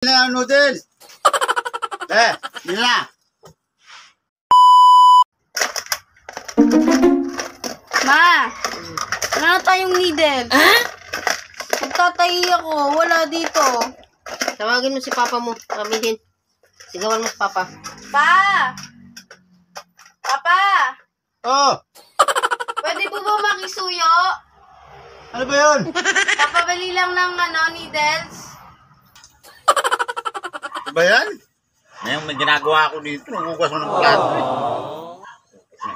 na ang noodles. Yun na. Ma, wala na tayong needle. Magtatahi ako, wala dito. Tawagin mo si Papa mo, kamihin. Sigawan mo si Papa. Pa! Papa! Oh, Pwede po ba makisuyo? ano ba yun? Papabili lang ng needles. Ano ba yan? Ngayon may ginagawa ko dito. Nagugas mo ng plato eh.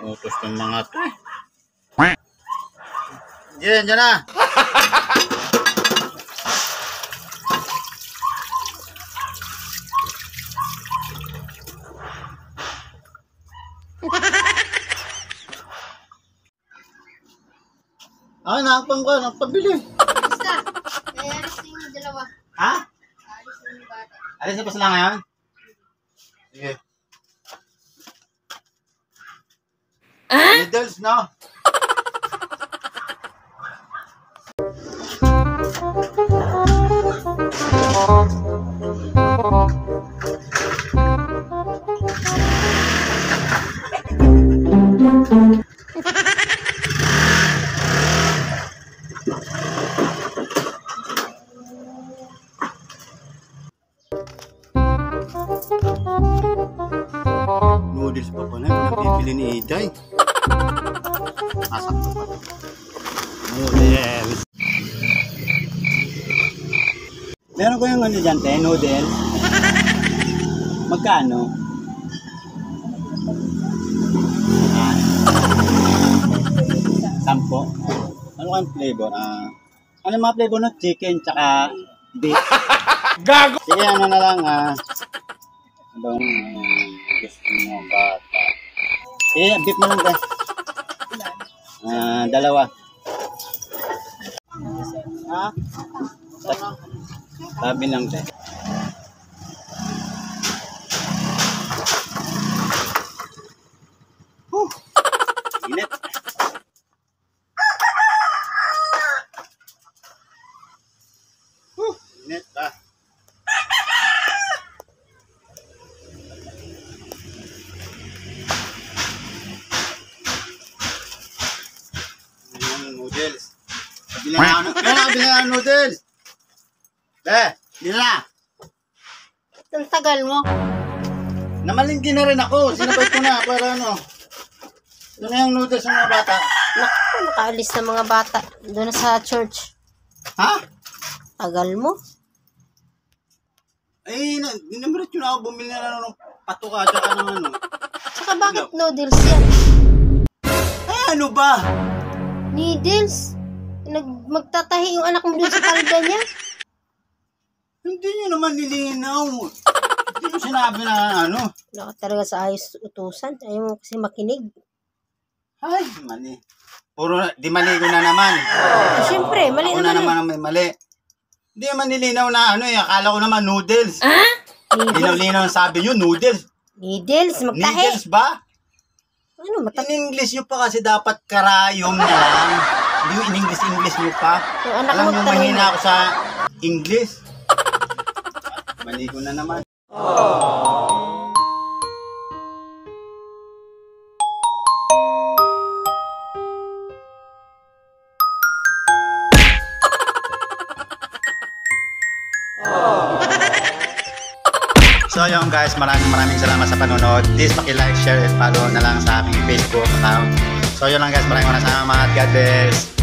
Nautos ng mga to eh. Diyan na. Nakapabili. Basta, alis na yung dalawa. Ha? Alis na yung bata. Alis na pa sila ngayon? Sige. Needles, no? Noodles pa pala, napipili ni Iday. Asap pa pala. Noodles. Meron ko yung ano dyan, noodles. Magkano? Sampo. Ano kang flavor? Ano mga flavor na? Chicken tsaka beef. Gago! Sige, ano na lang Abang gusto mo bata. Sige, beef mo lang guys. Dalawa. Sabi lang guys. Init. Init ba? Noodles. Kabila na ako noodles. Bila na. Ang tagal mo. Namalingki na rin ako. Sinabay ko na para ano. Ito na yung noodles ng mga bata. Naku, nakaalis na mga bata. Doon na sa church. Ha? Tagal mo. Ay, dinamirit yun ako. Bumili na ng patuka. Tsaka ng ano. Tsaka bakit noodles yan? Ay, ano ba? Needles? Magtatahi yung anak mo doon sa palda niya? Hindi nyo naman nilinaw. Hindi mo sinabi na ano. Wala ka talaga sa ayos utusan. Ayaw mo kasi makinig. Ay, mali. Puro, di mali ko na naman. Siyempre, mali Ako na naman ang may mali. Hindi naman nilinaw na ano eh. Akala ko naman noodles. Linaw-linaw ang sabi nyo, noodles. Needles? Magtahi? Needles ba? Ano, In English nyo pa kasi dapat karayom na lang. Hindi yung in-English nyo pa. Yung anak Alam mo nyo, talaga. mahina ako sa English. Mali ko na naman. So yun guys, maraming salamat sa panonood. Please paki-like, share, and follow na lang sa aking Facebook account. So yun lang guys, maraming salamat. God bless.